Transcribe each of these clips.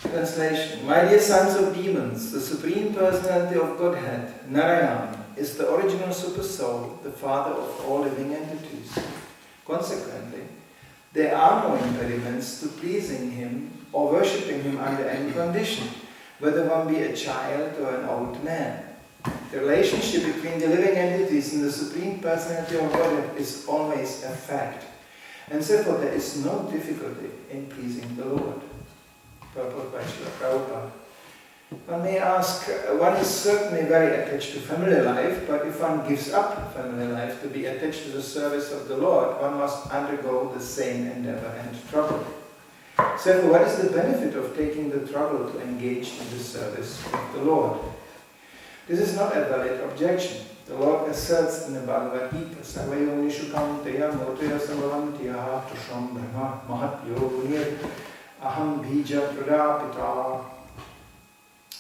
Translation. My dear sons of demons, the Supreme Personality of Godhead, Narayan, is the original Supersoul, the father of all living entities. Consequently, there are no impediments to pleasing him or worshipping him under any condition, whether one be a child or an old man. The relationship between the living entities and the Supreme Personality of Godhead is always a fact, and therefore there is no difficulty in pleasing the Lord. Purport by Srila Prabhupada. One may ask, one is certainly very attached to family life, but if one gives up family life to be attached to the service of the Lord, one must undergo the same endeavor and trouble. Therefore, what is the benefit of taking the trouble to engage in the service of the Lord? This is not a valid objection. The Lord asserts in the Bhagavad Gita, Sarvayo Nishukanteya Moteya Sambavantiya Tusham Brahma Mahatyo Nir Aham Bija Pradapita.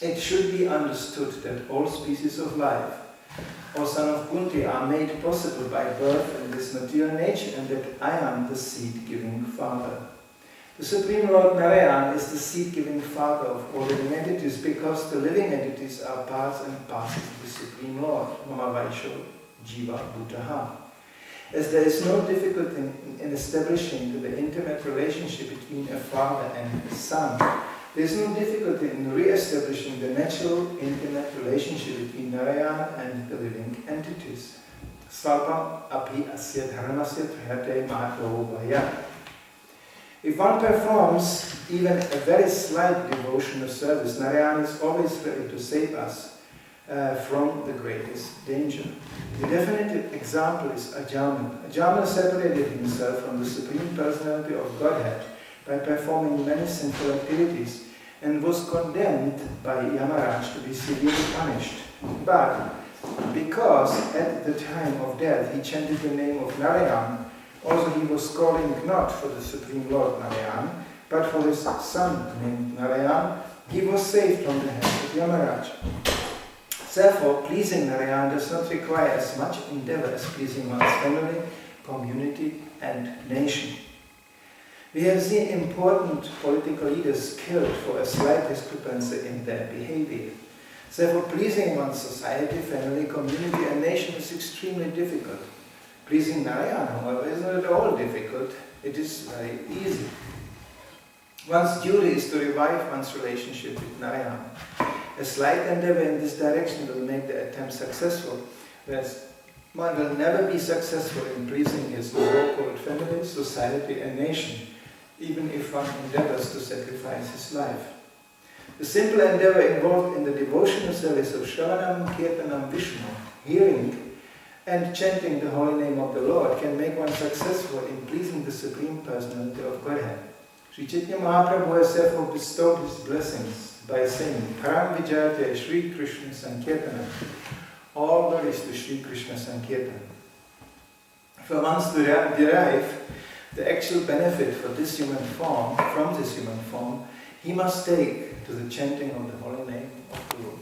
It should be understood that all species of life, O son of Kunti, are made possible by birth in this material nature, and that I am the seed-giving father. The Supreme Lord Narayan is the seed-giving father of all living entities, because the living entities are parts and parcels of the Supreme Lord, Mama Vaisho Jiva Bhutaha. As there is no difficulty in establishing the intimate relationship between a father and his son, there is no difficulty in re-establishing the natural, intimate relationship between Narayan and the living entities. Svalpam api asya dharmasya trihate mahato vaya. If one performs even a very slight devotional service, Narayan is always ready to save us from the greatest danger. The definitive example is Ajamana. Ajamana separated himself from the Supreme Personality of Godhead by performing many sinful activities and was condemned by Yamaraj to be severely punished. But because at the time of death he chanted the name of Narayan, also he was calling not for the Supreme Lord Narayan, but for his son named Narayan, he was saved from the hands of Yamaraj. Therefore, pleasing Narayan does not require as much endeavor as pleasing one's family, community, and nation. We have seen important political leaders killed for a slight discrepancy in their behavior. Therefore, pleasing one's society, family, community, and nation is extremely difficult. Pleasing Narayan, however, is not at all difficult. It is very easy. One's duty is to revive one's relationship with Narayan. A slight endeavor in this direction will make the attempt successful, whereas one will never be successful in pleasing his so-called family, society, and nation, even if one endeavors to sacrifice his life. The simple endeavor involved in the devotional service of Shravanam, Kirtanam, Vishnu, hearing and chanting the holy name of the Lord, can make one successful in pleasing the Supreme Personality of Godhead. Sri Chaitanya Mahaprabhu has therefore bestowed his blessings by saying, Param Vijayate Sri Krishna Sankirtana. All glories to Sri Krishna Sankirtana. For once to derive the actual benefit for this human form, from this human form, he must take to the chanting of the holy name of the Lord.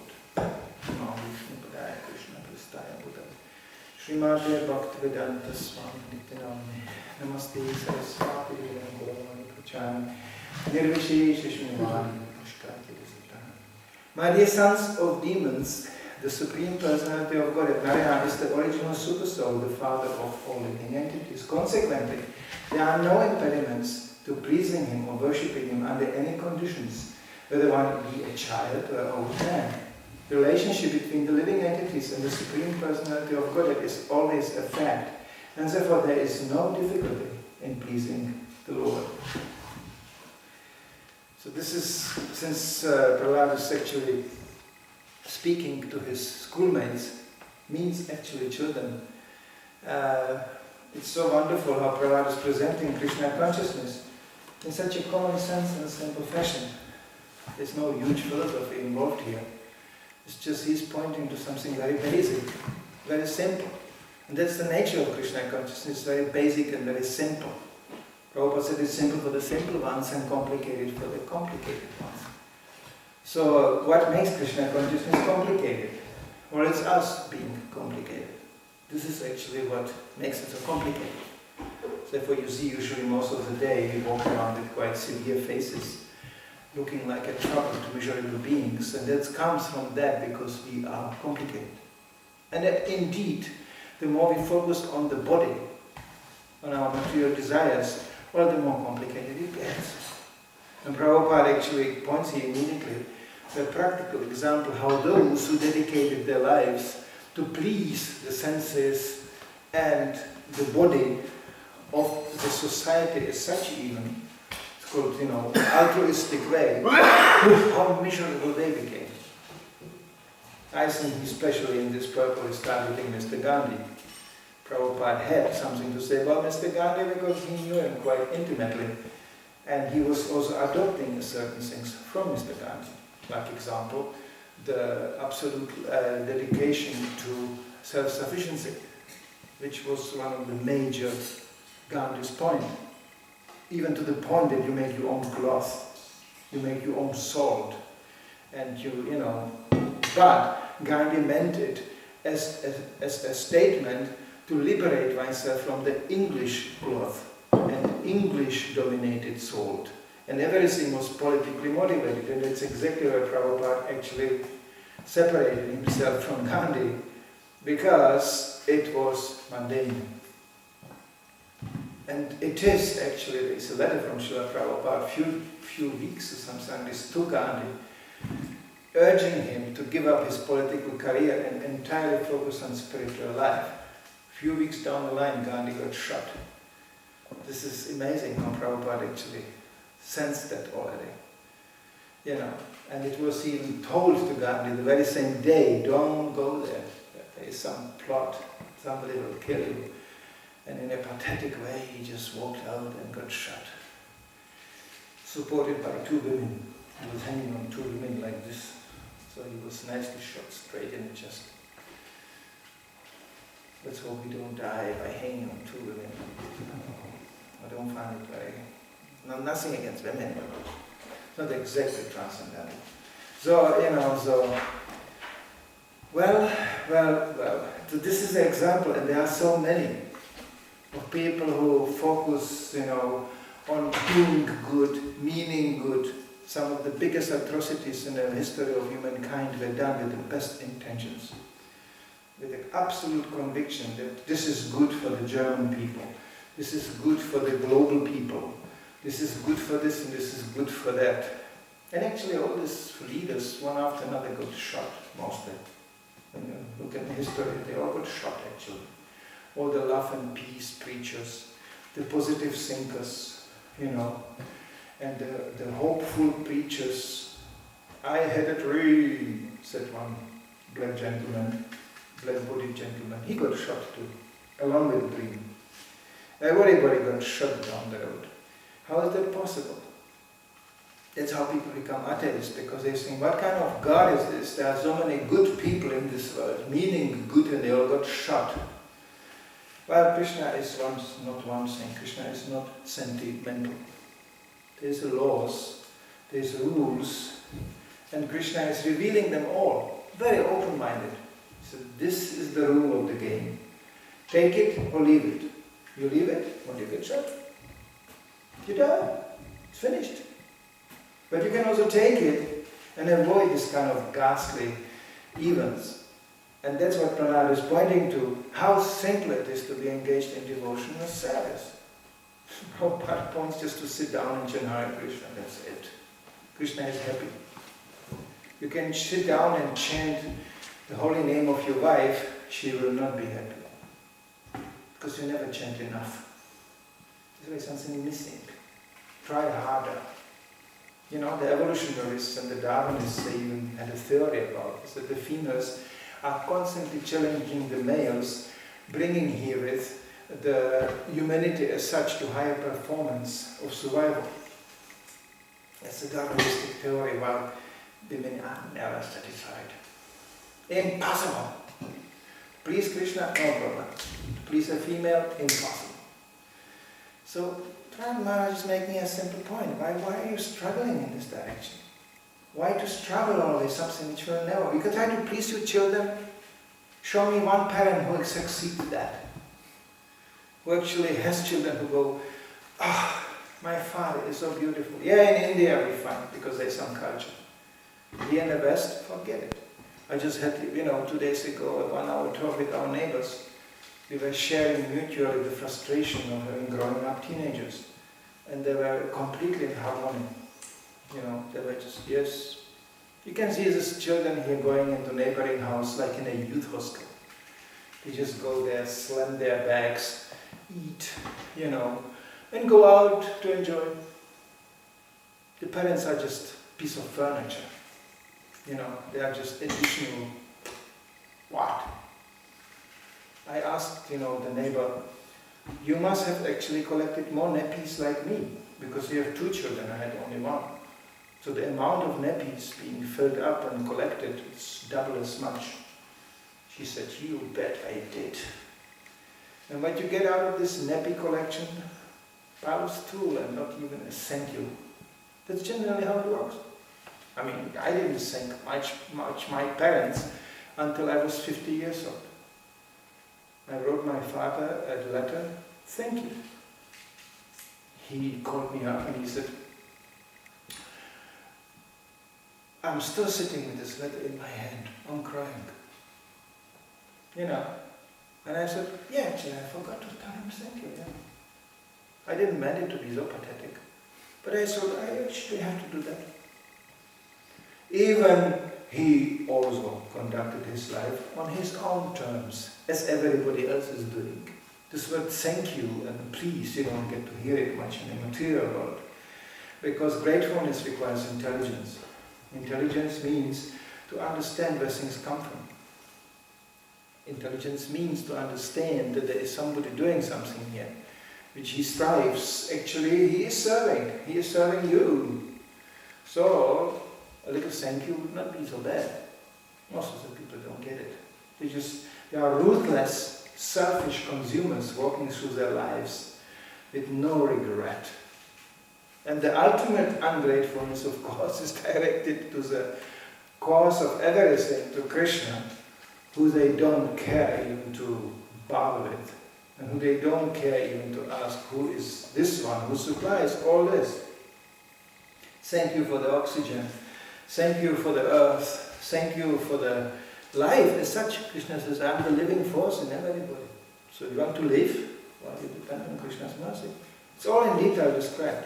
Srimate Bhaktivedanta Swami Nityanami Namaste Saraswati Devani Prachami Nirvishesha Srimani Pushkati Visitana. My dear sons of demons, the Supreme Personality of God, Narayan, is the original Supersoul, the Father of all living entities. Consequently, there are no impediments to pleasing Him or worshipping Him under any conditions, whether one be a child or an old man. The relationship between the living entities and the Supreme Personality of Godhead is always a fact, and therefore there is no difficulty in pleasing the Lord. So this is, since Prahlad is actually speaking to his schoolmates, means actually children, it's so wonderful how Prahlad is presenting Krishna consciousness in such a common sense and simple fashion. There's no huge philosophy involved here. It's just he's pointing to something very basic, very simple. And that's the nature of Krishna consciousness, very basic and very simple. Prabhupada said it's simple for the simple ones and complicated for the complicated ones. So what makes Krishna consciousness complicated? Well, it's us being complicated. This is actually what makes it so complicated. Therefore you see usually most of the day we walk around with quite severe faces, looking like a trouble to miserable beings, and that comes from that because we are complicated. And that indeed, the more we focus on the body, on our material desires, well, the more complicated it gets. And Prabhupada actually points here immediately to a practical example how those who dedicated their lives to please the senses and the body of the society as such even, called, altruistic way, how miserable they became. I think especially in this purport is targeting Mr. Gandhi. Prabhupada had something to say about Mr. Gandhi because he knew him quite intimately. And he was also adopting certain things from Mr. Gandhi. Like example, the absolute dedication to self-sufficiency, which was one of the major Gandhi's point. Even to the point that you make your own cloth, you make your own salt, and you know. But Gandhi meant it as a statement to liberate oneself from the English cloth and English-dominated salt. And everything was politically motivated, and it's exactly where Prabhupada actually separated himself from Gandhi, because it was mundane. And it is actually, it's a letter from Srila Prabhupada, few weeks or something, this to Gandhi, urging him to give up his political career and entirely focus on spiritual life. Few weeks down the line, Gandhi got shot. This is amazing how Prabhupada actually sensed that already. You know, and it was even told to Gandhi the very same day, don't go there. There is some plot, somebody will kill you. And in a pathetic way, he just walked out and got shot. Supported by two women. He was hanging on two women like this. So he was nicely shot straight in the chest. Let's hope we don't die by hanging on two women. I don't find it very... No, nothing against women, but not exactly transcendental. So, you know, well, so this is an example, and there are so many of people who focus, you know, on doing good, meaning good. Some of the biggest atrocities in the history of humankind were done with the best intentions, with the absolute conviction that this is good for the German people, this is good for the global people, this is good for this and this is good for that. And actually all these leaders, one after another, got shot, mostly. When you look at the history, they all got shot actually. All the love and peace preachers, the positive thinkers, you know, and the hopeful preachers. I had a dream, said one black gentleman, black-bodied gentleman. He got shot too, along with the dream. Everybody got shot down the road. How is that possible? That's how people become atheists, because they think, what kind of God is this? There are so many good people in this world, meaning good, and they all got shot. Well, Krishna is not one thing. Krishna is not sentimental. There's laws, there's rules, and Krishna is revealing them all, very open-minded. So this is the rule of the game. Take it or leave it. You leave it, when you get shot, you die. It's finished. But you can also take it and avoid this kind of ghastly events. And that's what Prahlad is pointing to, how simple it is to be engaged in devotional service. Prabhupada points just to sit down and chant Hare Krishna, that's it. Krishna is happy. You can sit down and chant the holy name of your wife, she will not be happy. Because you never chant enough. There's something missing. Try harder. You know, the evolutionists and the Darwinists, they even had a theory about this, that the females are constantly challenging the males, bringing herewith the humanity as such to higher performance of survival. That's the Darwinistic theory, while women are never satisfied. Impossible! Please Krishna, no problem. Please a female, impossible. So, Prahlad Maharaj is making a simple point. Why are you struggling in this direction? Why to struggle always something which will never? You can try to please your children. Show me one parent who succeeds with that. Who actually has children who go, ah, my father is so beautiful. Yeah, in India we find, because there's some culture. Here in the West, forget it. I just had, 2 days ago, a 1-hour talk with our neighbors. We were sharing mutually the frustration of having growing up teenagers. And they were completely in harmony. They were just, yes. You can see these children here going into neighboring house like in a youth hostel. They just go there, slam their bags, eat, and go out to enjoy. The parents are just piece of furniture. They are just additional, what? I asked, the neighbor, you must have actually collected more nappies like me. because you have 2 children, I had only 1. So the amount of nappies being filled up and collected is double as much. She said, you bet I did. And what you get out of this nappy collection? Bow's tool and not even a thank you. That's generally how it works. I mean, I didn't thank much my parents until I was 50 years old. I wrote my father a letter, thank you. He called me up and he said, I'm still sitting with this letter in my hand, I'm crying. You know, and I said, yeah, actually I forgot to tell him thank you. Yeah. I didn't mean it to be so pathetic, but I thought I actually have to do that. Even he also conducted his life on his own terms, as everybody else is doing. This word thank you and please, you don't get to hear it much in the material world, because gratefulness requires intelligence. Intelligence means to understand where things come from. Intelligence means to understand that there is somebody doing something here, which he strives. Actually, he is serving you. So, a little thank you would not be so bad. Most of the people don't get it. They are ruthless, selfish consumers walking through their lives with no regret. And the ultimate ungratefulness, of course, is directed to the cause of everything, to Krishna, who they don't care even to bother with, and who they don't care even to ask who is this one who supplies all this. Thank you for the oxygen, thank you for the earth, thank you for the life as such. Krishna says, I'm the living force in everybody. So you want to live? Well, you depend on Krishna's mercy. It's all in detail described.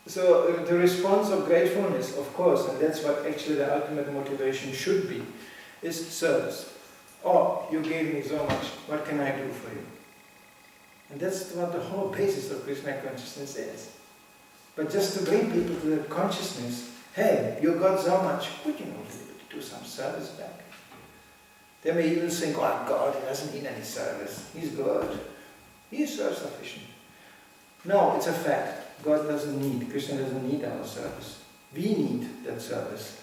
So the response of gratefulness, of course, and that's what actually the ultimate motivation should be, is service. Oh, you gave me so much, what can I do for you? And that's what the whole basis of Krishna consciousness is. But just to bring people to that consciousness, hey, you got so much, would you not be able to do some service back? They may even think, oh God, he doesn't need any service, he's good, he is self-sufficient. No, it's a fact. God doesn't need, Krishna doesn't need our service. We need that service.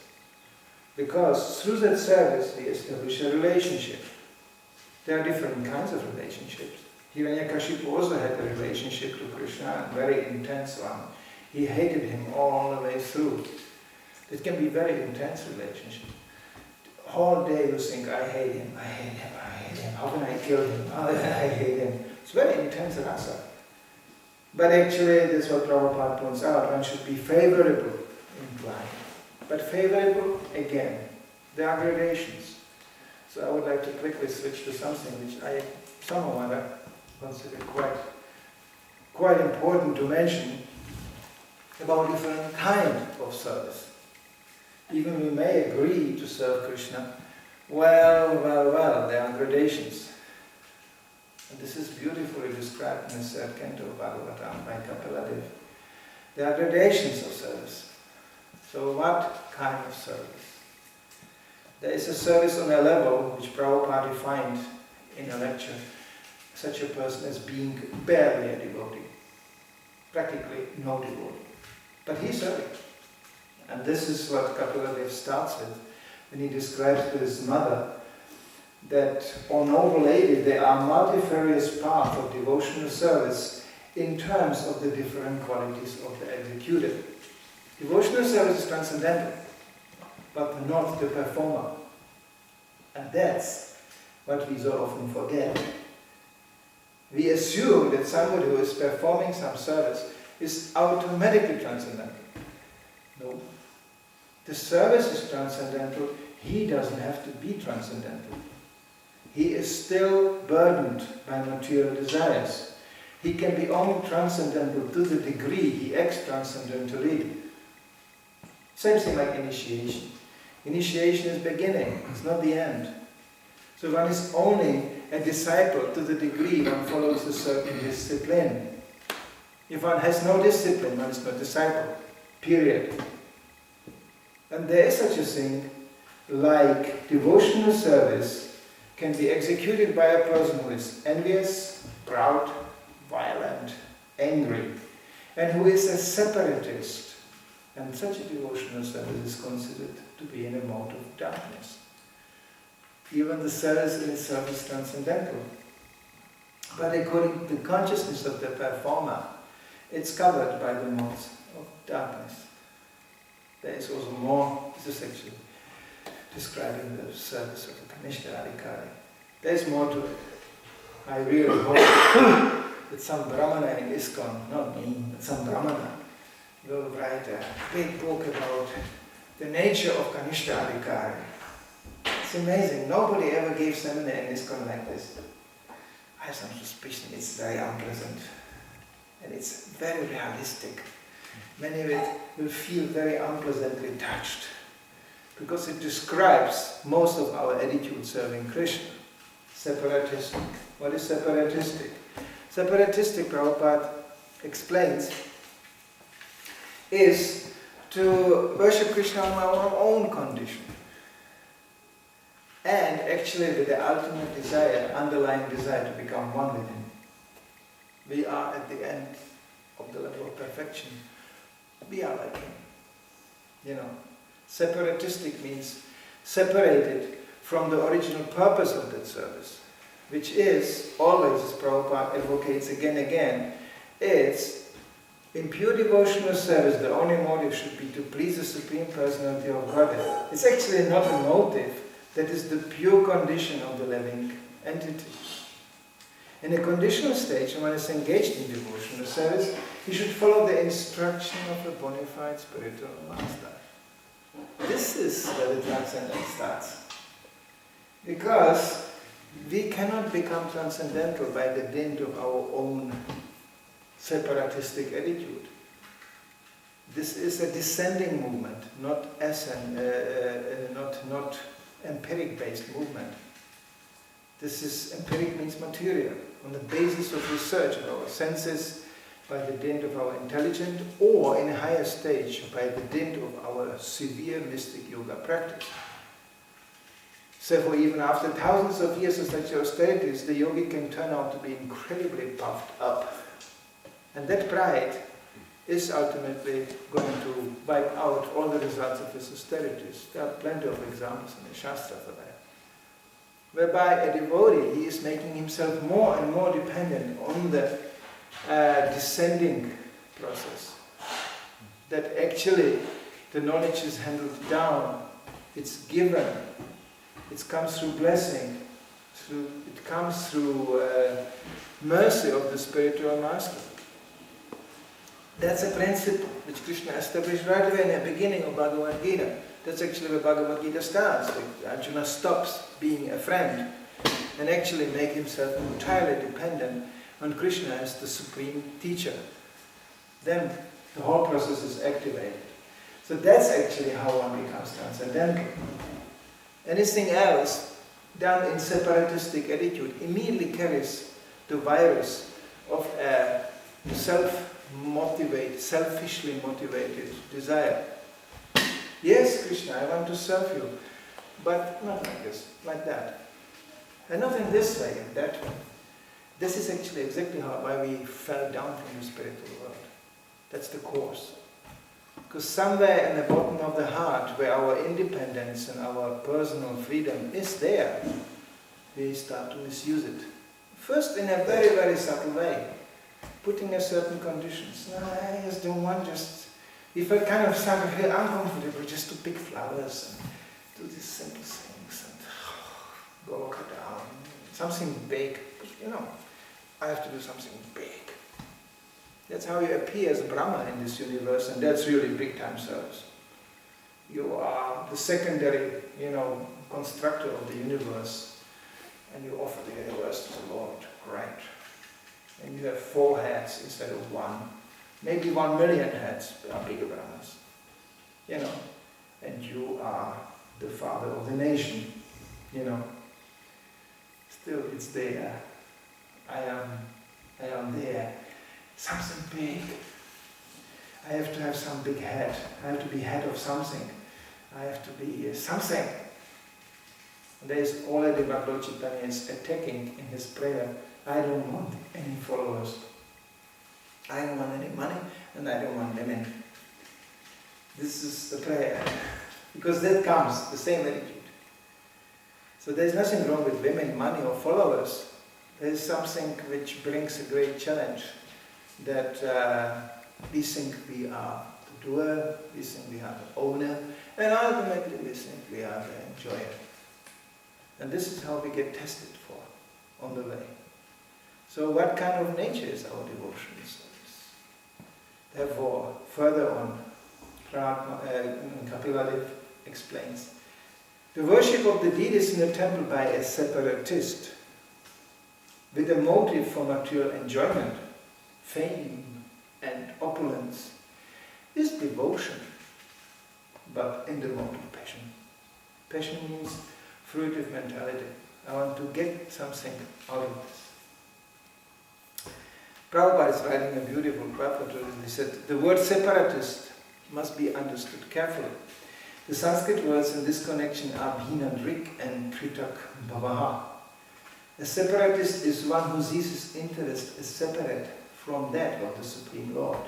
Because through that service we establish a relationship. There are different kinds of relationships. Hiranyakashipu also had a relationship to Krishna, a very intense one. He hated him all the way through. It can be a very intense relationship. Whole day you think, I hate him, I hate him, I hate him, how can I kill him, how can I hate him? It's very intense rasa. But actually, that's what Prabhupada points out, one should be favorable in life. But favorable, again, there are gradations. So I would like to quickly switch to something which I somehow consider quite important to mention about different kind of service. Even we may agree to serve Krishna, well, there are gradations. And this is beautifully described in the 3rd canto of Bhagavatam by Kapila. There are gradations of service. So what kind of service? There is a service on a level which Prabhupada defined in a lecture, such a person as being barely a devotee, practically no devotee. But he's serving. And this is what Kapila starts with when he describes to his mother that, O noble lady, there are multifarious paths of devotional service in terms of the different qualities of the executor. Devotional service is transcendental, but not the performer. And that's what we so often forget. We assume that somebody who is performing some service is automatically transcendental. No. The service is transcendental, he doesn't have to be transcendental. He is still burdened by material desires. He can be only transcendental to the degree he acts transcendentally. Same thing like initiation. Initiation is beginning, it's not the end. So one is only a disciple to the degree one follows a certain discipline. If one has no discipline, one is not a disciple. Period. And there is such a thing like devotional service can be executed by a person who is envious, proud, violent, angry. and who is a separatist. And such a devotional service is considered to be in a mode of darkness. Even the service in itself is transcendental. But according to the consciousness of the performer, it's covered by the modes of darkness. There is also more, this is actually describing the service of the Kanishta Adhikari. There is more to it. I really hope that some Brahmana in ISKCON, not me, but some Brahmana, will write a big book about the nature of Kanishta Adhikari. It's amazing. Nobody ever gave seminar in ISKCON like this. I have some suspicion it's very unpleasant. And it's very realistic. Many of it will feel very unpleasantly touched. Because it describes most of our attitude serving Krishna. Separatistic. What is separatistic? Separatistic, Prabhupada explains, is to worship Krishna on our own condition. And actually with the ultimate desire, underlying desire to become one with Him. We are at the end of the level of perfection. We are like Him. You know, separatistic means separated from the original purpose of that service, which is always, as Prabhupada advocates again and again, is in pure devotional service, the only motive should be to please the Supreme Personality of Godhead. It's actually not a motive, that is the pure condition of the living entity. In a conditional stage, when one is engaged in devotional service, he should follow the instruction of a bona fide spiritual master. This is where the transcendence starts. Because we cannot become transcendental by the dint of our own separatistic attitude. This is a descending movement, not not empiric-based movement. This is empiric means material, on the basis of research of our senses, by the dint of our intelligence, or in a higher stage, by the dint of our severe mystic yoga practice. Therefore, even after thousands of years of such austerities, the yogi can turn out to be incredibly puffed up. And that pride is ultimately going to wipe out all the results of his austerities. There are plenty of examples in the Shastra for that. Whereby a devotee, he is making himself more and more dependent on the descending process. That actually the knowledge is handled down, it's given, it comes through blessing, it comes through mercy of the spiritual master. That's a principle which Krishna established right away in the beginning of Bhagavad Gita. That's actually where Bhagavad Gita starts. Arjuna stops being a friend and actually makes himself entirely dependent on Krishna as the supreme teacher. Then the whole process is activated. So that's actually how one becomes transcendental. Anything else done in separatistic attitude immediately carries the virus of a selfishly motivated desire. Yes, Krishna, I want to serve you, but not like this, like that. And not in this way, in that way. This is actually exactly why we fell down from the spiritual world. That's the course. Because somewhere in the bottom of the heart, where our independence and our personal freedom is there, we start to misuse it. First in a very, very subtle way. Putting a certain conditions. No, I just don't want if I kind of start to feel uncomfortable just to pick flowers and do these simple things and go down. Something big, you know, I have to do something big. That's how you appear as Brahma in this universe, and that's really big time service. You are the secondary, constructor of the universe, and you offer the universe to the Lord. Great. And you have 4 heads instead of 1. Maybe 1 million heads are bigger Brahmas. And you are the father of the nation. Still it's there. I am there. Something big. I have to have some big head. I have to be head of something. I have to be something. And there is already what Lord Chaitanya is attacking in his prayer. I don't want any followers. I don't want any money. and I don't want women. This is the prayer. Because that comes, the same attitude. So there's nothing wrong with women, money or followers. There's something which brings a great challenge, that we think we are the doer, we think we are the owner, and ultimately we think we are the enjoyer. And this is how we get tested for on the way. So what kind of nature is our devotion service? Therefore, further on, Kapila explains, the worship of the deities in the temple by a separatist with a motive for material enjoyment, fame and opulence is devotion, but in the mode of passion. Passion means fruitive mentality. I want to get something out of this. Prabhupada is writing a beautiful preface. He said, the word separatist must be understood carefully. The Sanskrit words in this connection are bhinandrik and pritak bhavaha. A separatist is one who sees his interest as separate from that of the Supreme Lord.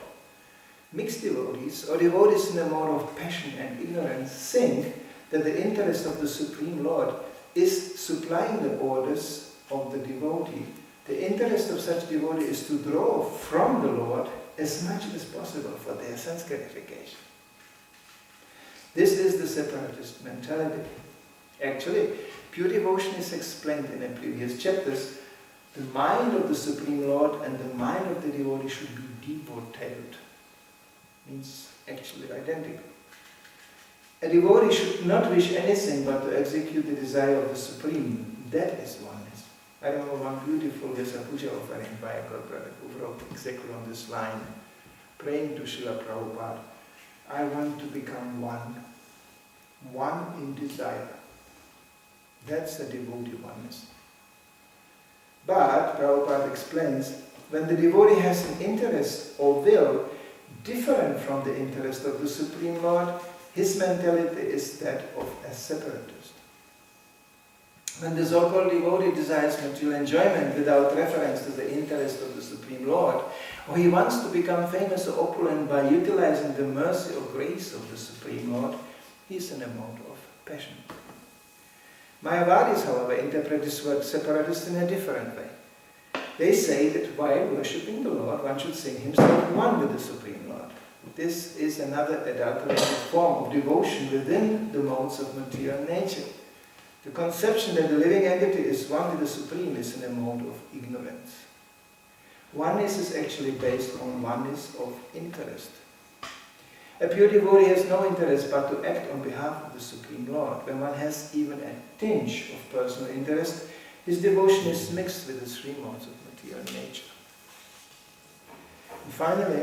Mixed devotees, or devotees in a mode of passion and ignorance, think that the interest of the Supreme Lord is supplying the orders of the devotee. The interest of such devotee is to draw from the Lord as much as possible for their sense gratification. This is the separatist mentality. Actually, pure devotion is explained in the previous chapters. The mind of the Supreme Lord and the mind of the devotee should be devotated. Means actually identical. A devotee should not wish anything but to execute the desire of the Supreme. That is oneness. I remember one beautiful Vyasa Puja offering by a good brother who wrote exactly on this line, praying to Srila Prabhupada, I want to become one in desire. That's the devotee oneness. But, Prabhupada explains, when the devotee has an interest or will different from the interest of the Supreme Lord, his mentality is that of a separatist. When the so-called devotee desires material enjoyment without reference to the interest of the Supreme Lord, or he wants to become famous or opulent by utilizing the mercy or grace of the Supreme Lord, he is in a mode of passion. Mayavadis, however, interpret this word separatist in a different way. They say that while worshipping the Lord, one should think himself one with the Supreme Lord. This is another adulterated form of devotion within the modes of material nature. The conception that the living entity is one with the Supreme is in a mode of ignorance. Oneness is actually based on oneness of interest. A pure devotee has no interest but to act on behalf of the Supreme Lord. When one has even a tinge of personal interest, his devotion is mixed with the three modes of material nature. And finally,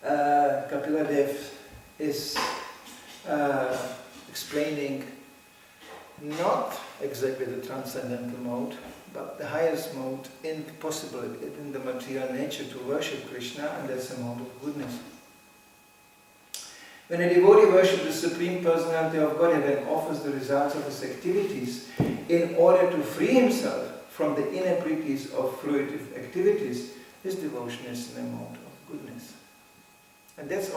Kapila Dev is explaining not exactly the transcendental mode, but the highest mode possible in the material nature to worship Krishna, and that's the mode of goodness. When a devotee worships the Supreme Personality of Godhead and offers the results of his activities in order to free himself from the inebrities of fruitive activities, his devotion is in a mode of goodness. And that's